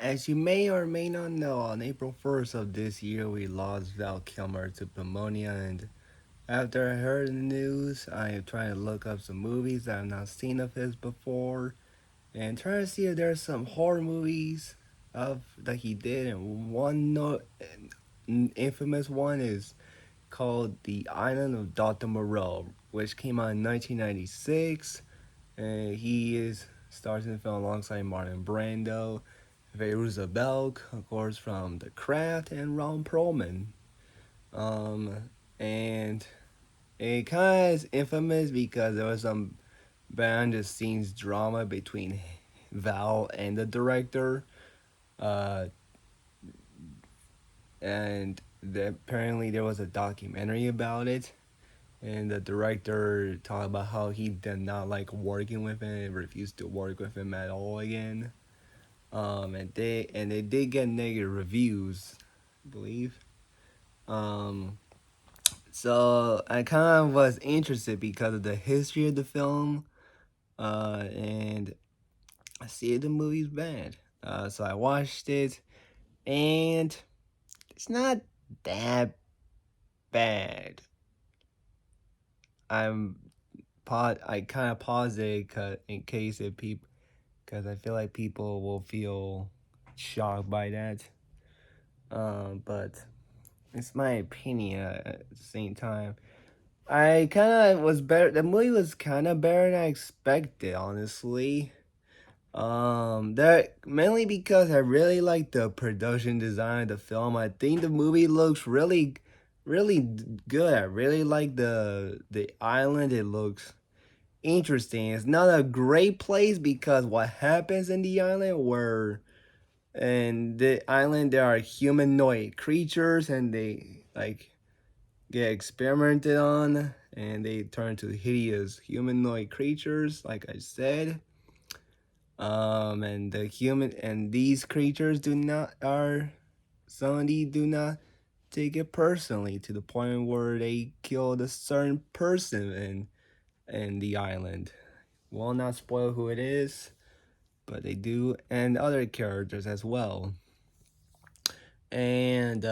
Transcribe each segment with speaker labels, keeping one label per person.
Speaker 1: As you may or may not know, on April 1st of this year, we lost Val Kilmer to pneumonia. And after I heard the news, I am trying to look up some movies that I've not seen of his before and trying to see if there's some horror movies of that he did. And infamous one is called The Island of Dr. Moreau, which came out in 1996. And he is stars in the film alongside Martin Brando, Veruza Belk, of course, from The Craft, and Ron Perlman. And it kind of is infamous because there was some behind the scenes drama between Val and the director. Uh, apparently there was a documentary about it. And the director talked about how he did not like working with him and refused to work with him at all again. And they did get negative reviews, I believe. Um, so I kind of was interested because of the history of the film, and I see the movie's bad. So I watched it, and it's not that bad. I'm I kind of paused it in case if people, because I feel like people will feel shocked by that. But it's my opinion at the same time. I kind of was better. The movie was kind of better than I expected, honestly. That mainly because I really like the production design of the film. I think the movie looks really good. I really like the island. It looks interesting. It's not a great place because what happens in the island where in the island there are humanoid creatures and they like get experimented on and they turn to hideous humanoid creatures like I said. And the human and these creatures do not are some of these do not take it personally to the point where they killed a certain person in the island. Will not spoil who it is, but they do, and other characters as well. And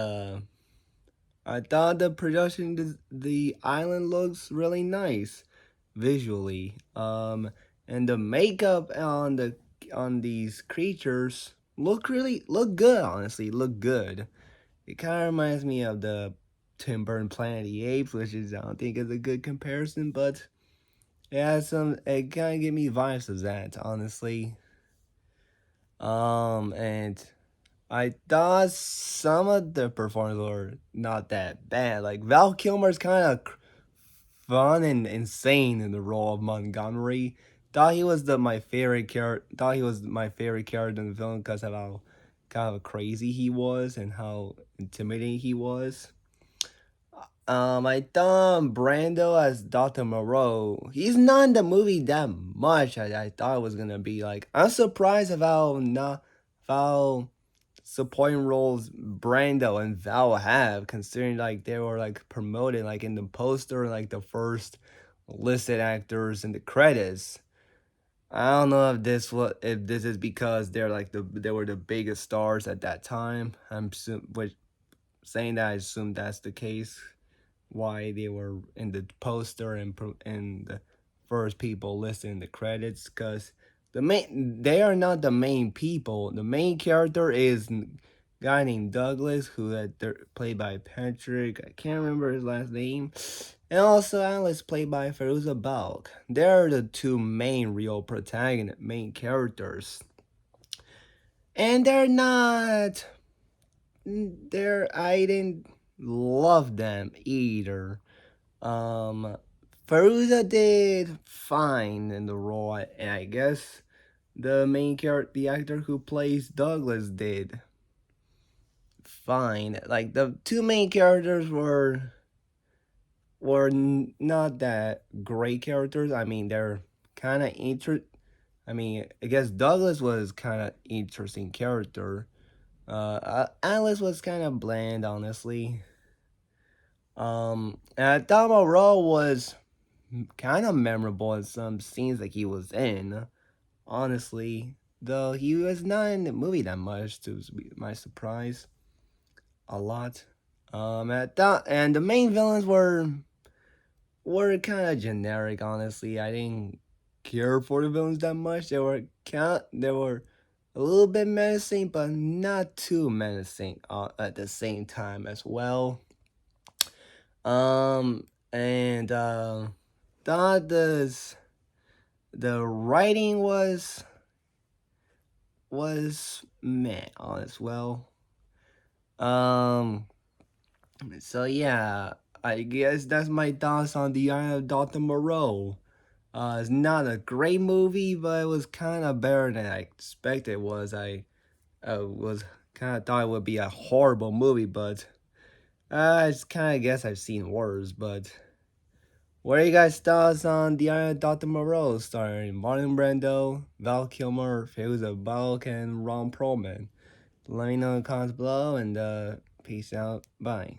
Speaker 1: I thought the production, the island looks really nice visually. And the makeup on these creatures look good. Honestly, look good. It kind of reminds me of the Tim Burton Planet of the Apes, which is I don't think is a good comparison, but it has some. It kind of give me vibes of that, honestly. And I thought some of the performances were not that bad. Like Val Kilmer's kind of fun and insane in the role of Montgomery. Thought he was my favorite character. Thought he was my favorite character in the film because of how kind of crazy he was and how intimidating he was. I thought Brando as Dr. Moreau, he's not in the movie that much. I thought it was gonna be like. I'm surprised about not how supporting roles Brando and Val have, considering like they were like promoted like in the poster, like the first listed actors in the credits. I don't know if this is because they're like they were the biggest stars at that time. Which saying that I assume that's the case. Why they were in the poster and the first people listed in the credits, because they are not the main people. The main character is a guy named Douglas, who played by Patrick. I can't remember his last name. And also Alice, played by Feruza Balk. They're the two main characters. And they're not. I didn't love them either. Um, Feruza did fine in the role, and I guess the actor who plays Douglas did fine. Like the two main characters were not that great characters. I mean, they're kind of I mean, I guess Douglas was kind of interesting character. Alice was kind of bland, honestly. And I thought Moreau was kind of memorable in some scenes that he was in, honestly. though he was not in the movie that much, to my surprise, a lot. And the main villains were kind of generic. Honestly, I didn't care for the villains that much. They were a little bit menacing, but not too menacing at the same time as well. And thought the writing was meh as well. Um, so yeah, I guess that's my thoughts on the Eye of Doctor Moreau. It's not a great movie, but it was kind of better than I expected. Was kind of thought it would be a horrible movie, but I just kind of guess I've seen worse. But what are you guys' thoughts on the Eye of Doctor Moreau, starring Martin Brando, Val Kilmer, Faiza Balk, and Ron Perlman? Let me know in the comments below, and peace out. Bye.